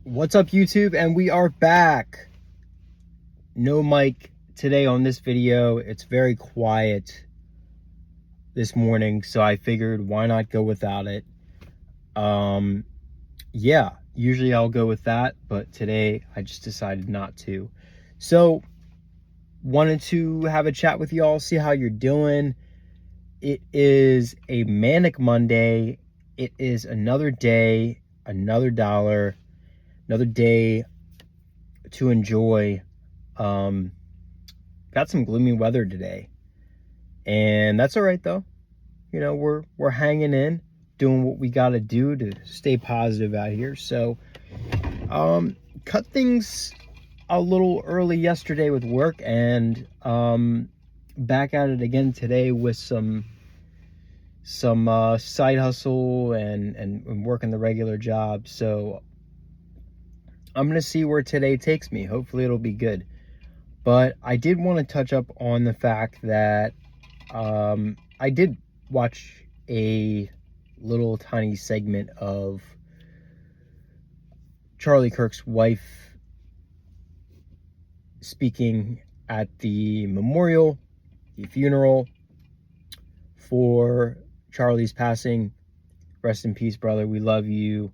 What's up, YouTube? And we are back. No mic today on this video. It's very quiet this morning, so I figured why not go without it. Yeah, usually I'll go with that, but today I just decided not to. So, wanted to have a chat with y'all, see how you're doing. It is a manic Monday. It is another day, another dollar, another day to enjoy. Got some gloomy weather today, and that's all right though. You know, we're hanging in, doing what we got to do to stay positive out here. So, cut things a little early yesterday with work, and back at it again today with some side hustle and working the regular job. So I'm gonna see where today takes me. Hopefully it'll be good. But I did want to touch up on the fact that I did watch a little tiny segment of Charlie Kirk's wife speaking at the memorial, the funeral for Charlie's passing. Rest in peace, brother. We love you.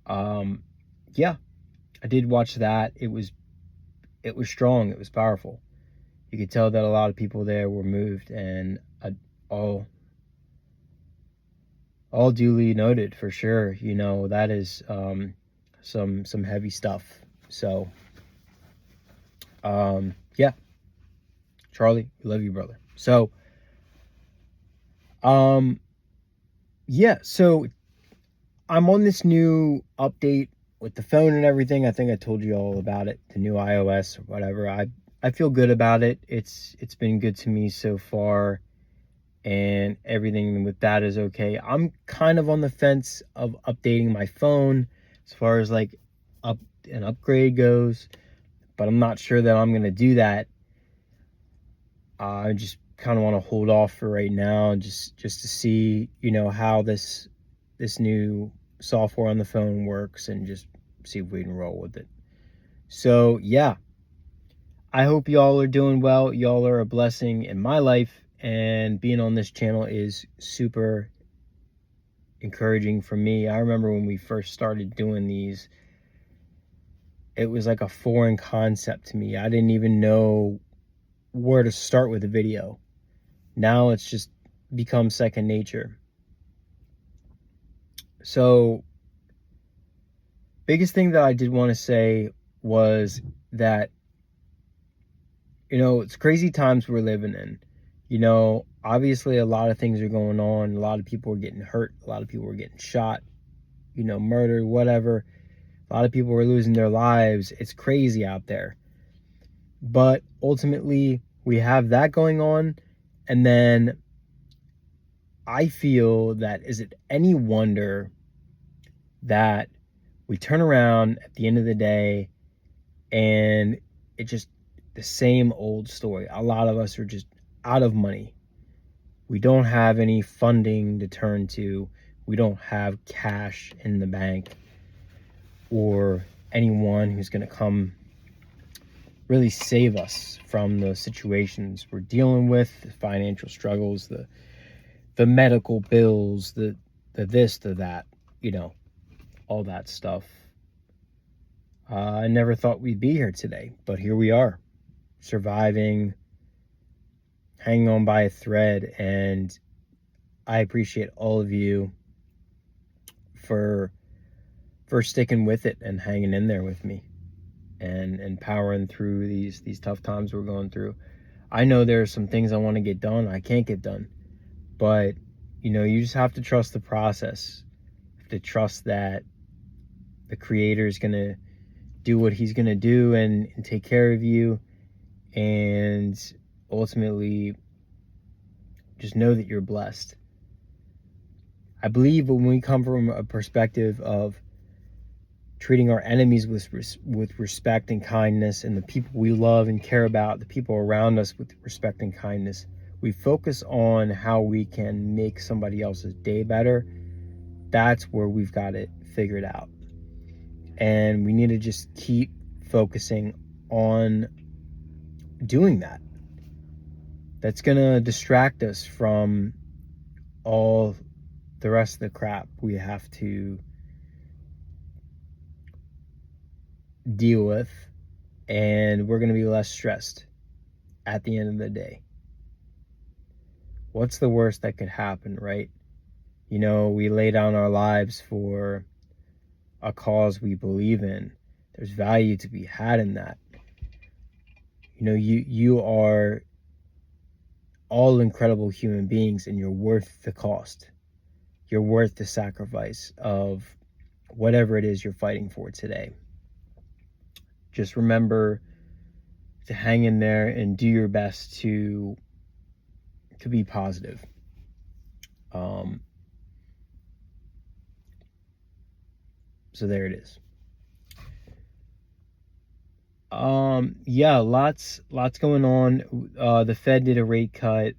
Yeah, I did watch that. It was strong. It was powerful. You could tell that a lot of people there were moved, and all duly noted for sure. You know, that is some heavy stuff. So yeah, Charlie, we love you, brother. So yeah, so I'm on this new update with the phone and everything. I think I told you all about it, the new iOS or whatever. I feel good about it. It's been good to me so far, and everything with that is okay. I'm kind of on the fence of updating my phone as far as like an upgrade goes, but I'm not sure that I'm gonna do that. I just kind of want to hold off for right now, just to see, you know, how this new software on the phone works, and just see if we can roll with it. So yeah, I hope y'all are doing well. Y'all are a blessing in my life, and being on this channel is super encouraging for me. I remember when we first started doing these, it was like a foreign concept to me. I didn't even know where to start with a video. Now it's just become second nature. So, biggest thing that I did want to say was that, you know, it's crazy times we're living in. You know, obviously a lot of things are going on. A lot of people are getting hurt. A lot of people are getting shot, you know, murdered, whatever. A lot of people are losing their lives. It's crazy out there. But ultimately, we have that going on. And then I feel that, is it any wonder that we turn around at the end of the day and it just the same old story? A lot of us are just out of money. We don't have any funding to turn to. We don't have cash in the bank, or anyone who's going to come really save us from the situations we're dealing with, the financial struggles, the medical bills, the this, the that, you know, all that stuff. I never thought we'd be here today, but here we are, surviving, hanging on by a thread. And I appreciate all of you for sticking with it and hanging in there with me, and powering through these tough times we're going through. I know there are some things I want to get done I can't get done, but you know, you just have to trust the process. You have to trust that the Creator is gonna do what he's gonna do, and take care of you, and ultimately just know that you're blessed. I believe when we come from a perspective of treating our enemies with respect and kindness, and the people we love and care about, the people around us, with respect and kindness, we focus on how we can make somebody else's day better. That's where we've got it figured out. And we need to just keep focusing on doing that. That's going to distract us from all the rest of the crap we have to deal with, and we're going to be less stressed at the end of the day. What's the worst that could happen, right? You know, we lay down our lives for a cause we believe in. There's value to be had in that. You know, you are all incredible human beings, and you're worth the cost. You're worth the sacrifice of whatever it is you're fighting for today. Just remember to hang in there and do your best to be positive. So there it is. Yeah, lots going on. The Fed did a rate cut.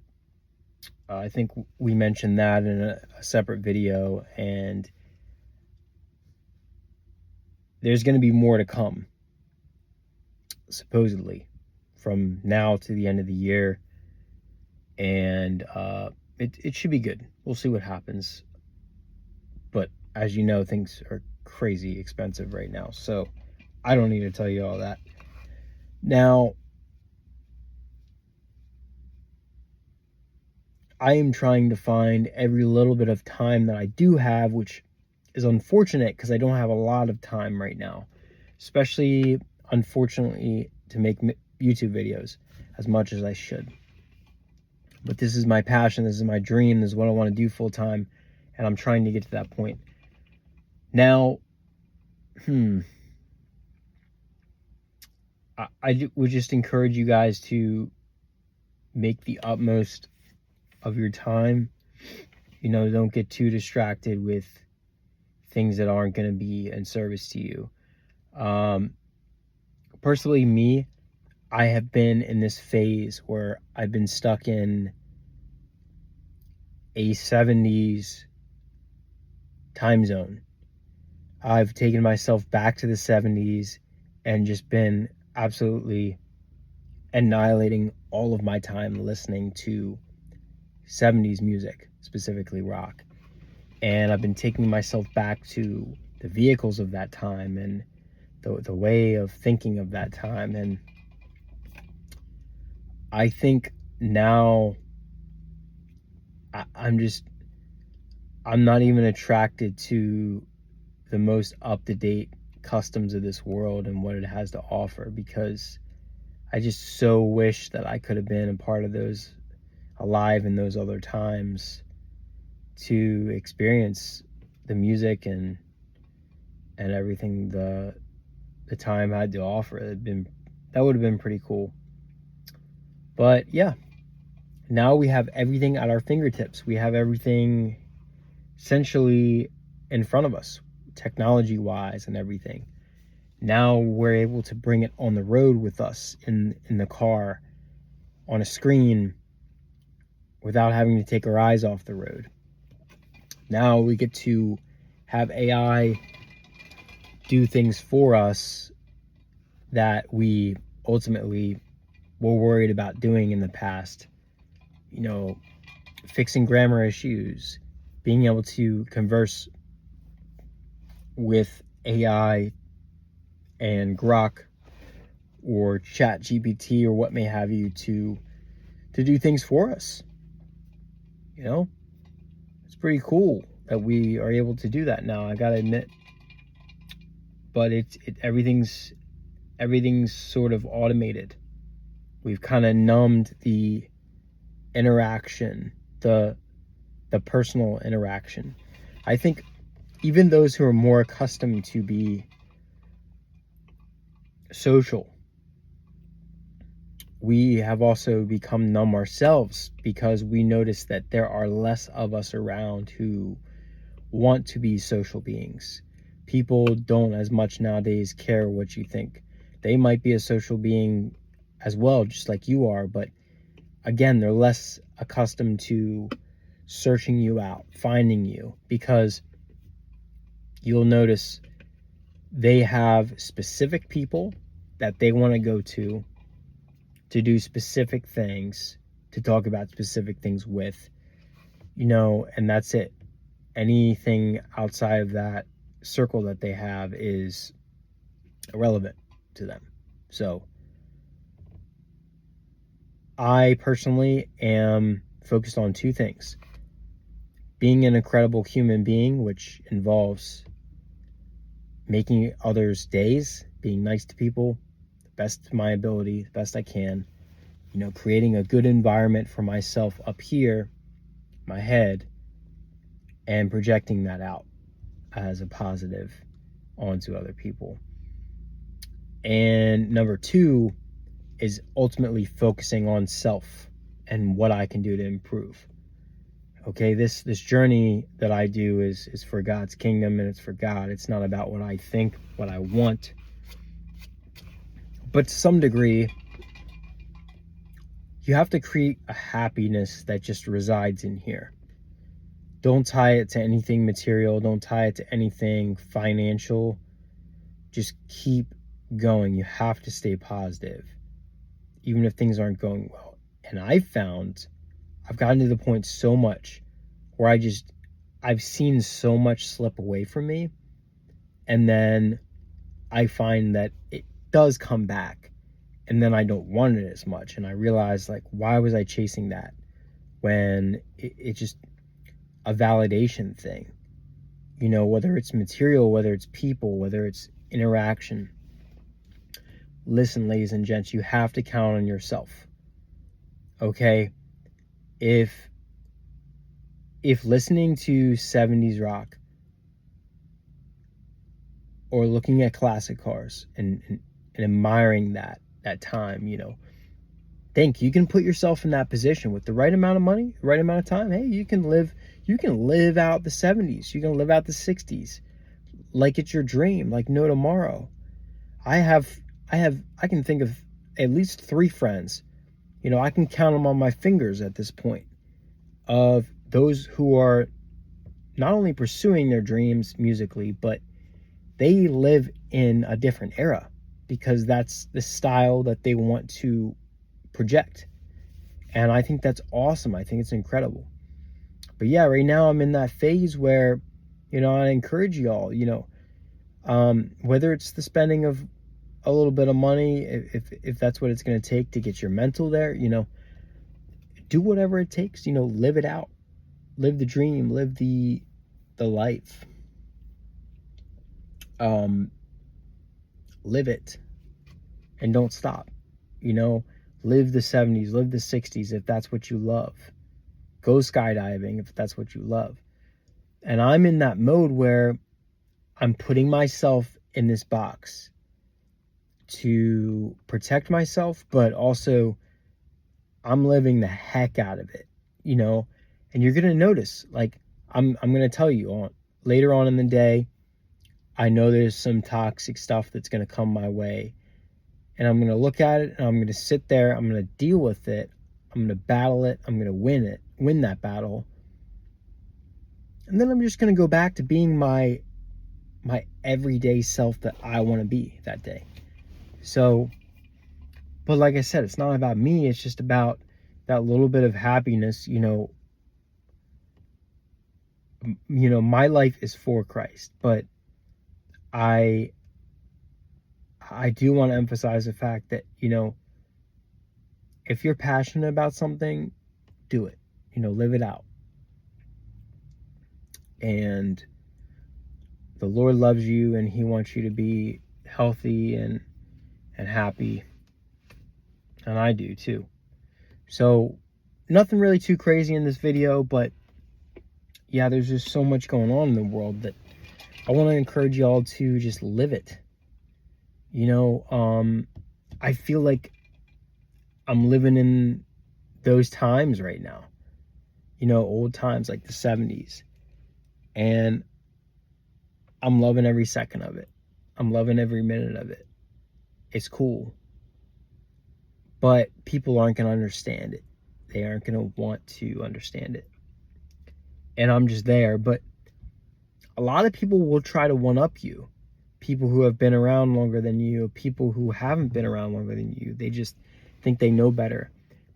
I think we mentioned that in a separate video, and there's going to be more to come, supposedly, from now to the end of the year. And it should be good. We'll see what happens. But as you know, things are crazy expensive right now, so I don't need to tell you all that. Now, I am trying to find every little bit of time that I do have, which is unfortunate because I don't have a lot of time right now, especially, unfortunately, to make YouTube videos as much as I should. But this is my passion, this is my dream, this is what I want to do full time, and I'm trying to get to that point. Now, I would just encourage you guys to make the utmost of your time. You know, don't get too distracted with things that aren't going to be in service to you. Personally, me, I have been in this phase where I've been stuck in a 70s time zone. I've taken myself back to the 70s and just been absolutely annihilating all of my time listening to 70s music, specifically rock. And I've been taking myself back to the vehicles of that time and the way of thinking of that time. And I think now I'm not even attracted to the most up-to-date customs of this world and what it has to offer, because I just so wish that I could have been a part of those, alive in those other times, to experience the music and everything the time had to offer. That would have been pretty cool. But yeah, now we have everything at our fingertips. We have everything essentially in front of us, technology wise and everything. Now we're able to bring it on the road with us in the car, on a screen, without having to take our eyes off the road. Now we get to have AI do things for us that we ultimately were worried about doing in the past. You know, fixing grammar issues, being able to converse with AI and Grok or ChatGPT or what may have you to do things for us. You know, it's pretty cool that we are able to do that now, I gotta admit. But everything's sort of automated. We've kind of numbed the interaction, the personal interaction. I think even those who are more accustomed to be social, we have also become numb ourselves, because we notice that there are less of us around who want to be social beings. People don't as much nowadays care what you think. They might be a social being as well, just like you are, but again, they're less accustomed to searching you out, finding you, because you'll notice They have specific people that they want to go to do specific things, to talk about specific things with, and that's it. Anything outside of that circle that they have is irrelevant to them. So I personally am focused on two things: being an incredible human being, which involves making others' days, being nice to people, the best of my ability, the best I can, creating a good environment for myself up here, my head, and projecting that out as a positive onto other people. And number two is ultimately focusing on self and what I can do to improve. Okay, this journey that I do is for God's kingdom, and it's for God. It's not about what I think, what I want. But to some degree, you have to create a happiness that just resides in here. Don't tie it to anything material. Don't tie it to anything financial. Just keep going. You have to stay positive, even if things aren't going well. And I've gotten to the point so much where I've seen so much slip away from me. And then I find that it does come back, and then I don't want it as much. And I realize, like, why was I chasing that when it's just a validation thing? Whether it's material, whether it's people, whether it's interaction. Listen, ladies and gents, you have to count on yourself. Okay? If listening to 70s rock or looking at classic cars and admiring that time, think you can put yourself in that position with the right amount of money, the right amount of time. Hey, you can live out the 70s, you can live out the 60s like it's your dream, like no tomorrow. I can think of at least 3 friends, I can count them on my fingers at this point, of those who are not only pursuing their dreams musically, but they live in a different era because that's the style that they want to project. And I think that's awesome. I think it's incredible. But yeah, right now I'm in that phase where, I encourage y'all, whether it's the spending of a little bit of money, if that's what it's going to take to get your mental there, do whatever it takes, live it out, live the dream, live the life, live it, and don't stop. Live the 70s, live the 60s if that's what you love. Go skydiving if that's what you love. And I'm in that mode where I'm putting myself in this box to protect myself, but also I'm living the heck out of it, and you're going to notice, like, I'm going to tell you later on in the day, I know there's some toxic stuff that's going to come my way, and I'm going to look at it, and I'm going to sit there, I'm going to deal with it, I'm going to battle it, I'm going to win that battle. And then I'm just going to go back to being my everyday self that I want to be that day. So, but like I said, it's not about me. It's just about that little bit of happiness. My life is for Christ, but I do want to emphasize the fact that, if you're passionate about something, do it, live it out. And the Lord loves you, and he wants you to be healthy and happy. And I do too. So nothing really too crazy in this video, but yeah, there's just so much going on in the world that I want to encourage y'all to just live it. I feel like I'm living in those times right now, old times like the 70s. And I'm loving every second of it. I'm loving every minute of it. It's cool. But people aren't going to understand it. They aren't going to want to understand it. And I'm just there. But a lot of people will try to one-up you. people who have been around longer than you, people who haven't been around longer than you. They just think they know better.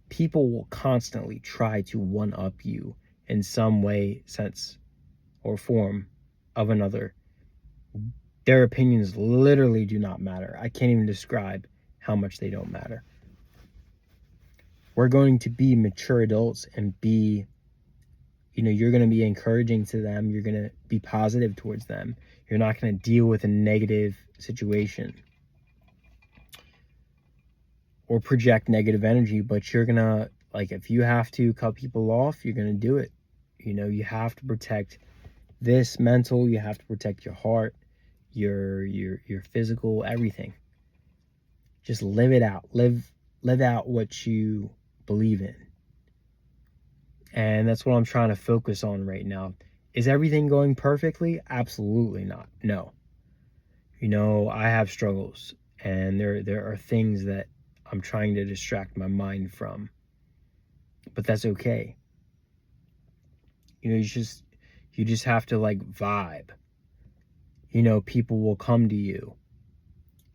People will constantly try to one-up you in some way, sense, or form of another. Their opinions literally do not matter. I can't even describe how much they don't matter. We're going to be mature adults and be, you're going to be encouraging to them. You're going to be positive towards them. You're not going to deal with a negative situation or project negative energy, but you're going to, like, if you have to cut people off, you're going to do it. You have to protect this mental, you have to protect your heart, your physical, everything. Just live it out. Live out what you believe in. And that's what I'm trying to focus on right now. Is everything going perfectly? Absolutely not. No. I have struggles, and there are things that I'm trying to distract my mind from. But that's okay. You just have to, like, vibe. People will come to you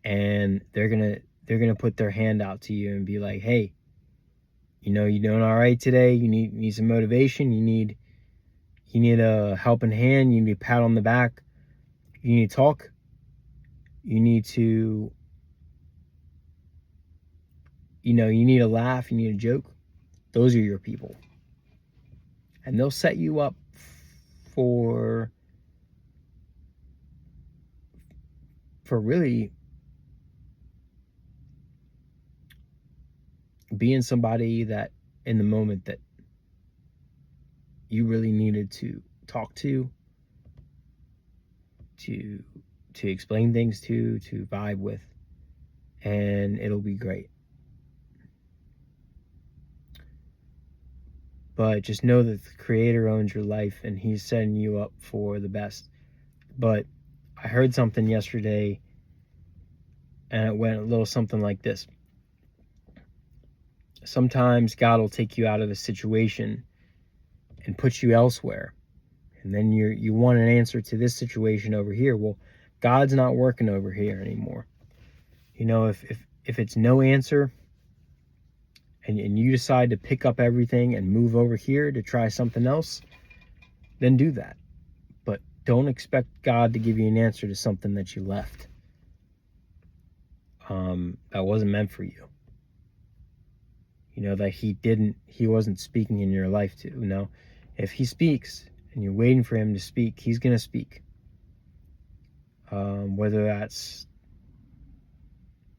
and they're gonna put their hand out to you and be like, hey, you doing all right today? You need some motivation. You need a helping hand. You need a pat on the back. You need to talk. You need to, you need a laugh. You need a joke. Those are your people. And they'll set you up for really being somebody that in the moment that you really needed to talk to explain things to vibe with, and it'll be great. But just know that the Creator owns your life and He's setting you up for the best. But I heard something yesterday and it went a little something like this. Sometimes God will take you out of a situation and put you elsewhere. And then you want an answer to this situation over here. Well, God's not working over here anymore. If it's no answer, and you decide to pick up everything and move over here to try something else, then do that. But don't expect God to give you an answer to something that you left. That wasn't meant for you. That He wasn't speaking in your life to. If He speaks and you're waiting for Him to speak, He's going to speak. Whether that's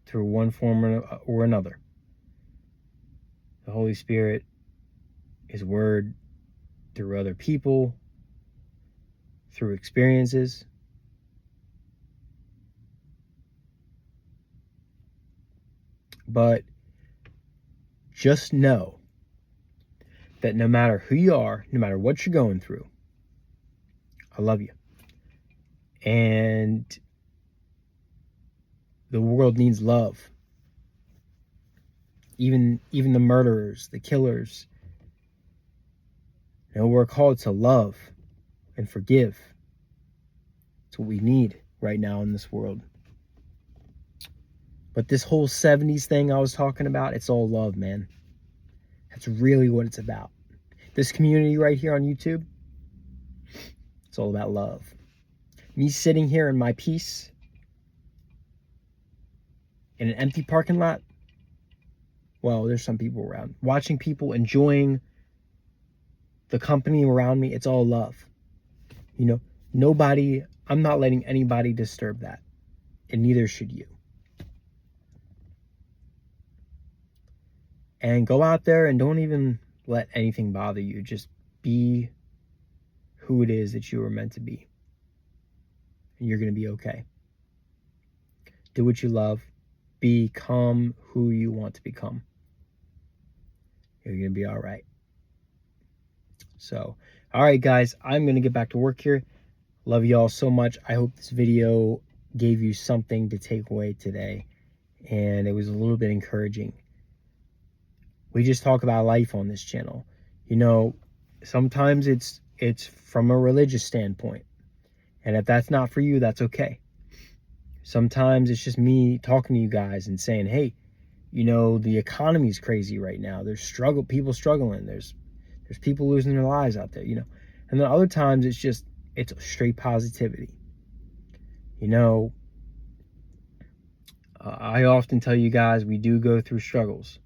through one form or another. The Holy Spirit, His Word, through other people, through experiences. But just know that no matter who you are, no matter what you're going through, I love you. And the world needs love. Even the murderers, the killers. We're called to love and forgive. It's what we need right now in this world. But this whole 70s thing I was talking about, it's all love, man. That's really what it's about. This community right here on YouTube, it's all about love. Me sitting here in my peace in an empty parking lot, well, there's some people around. Watching people enjoying the company around me, it's all love. Nobody, I'm not letting anybody disturb that. And neither should you. And go out there and don't even let anything bother you. Just be who it is that you were meant to be. And you're going to be okay. Do what you love. Become who you want to become. You're going to be all right. So, all right, guys, I'm going to get back to work here. Love you all so much. I hope this video gave you something to take away today. And it was a little bit encouraging. We just talk about life on this channel. Sometimes it's from a religious standpoint. And if that's not for you, that's okay. Sometimes it's just me talking to you guys and saying, hey, you know, the economy's crazy right now. There's people struggling. There's people losing their lives out there, you know. And then other times it's straight positivity. You know, I often tell you guys we do go through struggles.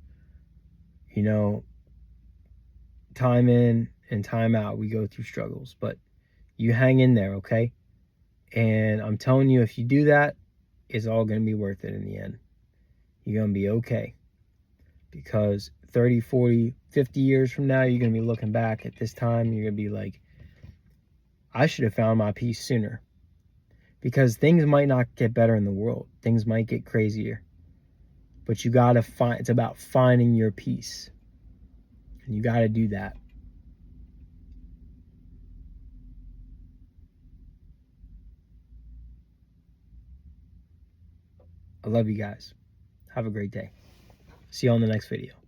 You know, time in and time out, we go through struggles, but you hang in there, okay? And I'm telling you, if you do that, it's all going to be worth it in the end. You're going to be okay. Because 30, 40, 50 years from now, you're going to be looking back at this time, you're going to be like, I should have found my peace sooner. Because things might not get better in the world. Things might get crazier. But you got to find, it's about finding your peace. And you got to do that. I love you guys. Have a great day. See you on the next video.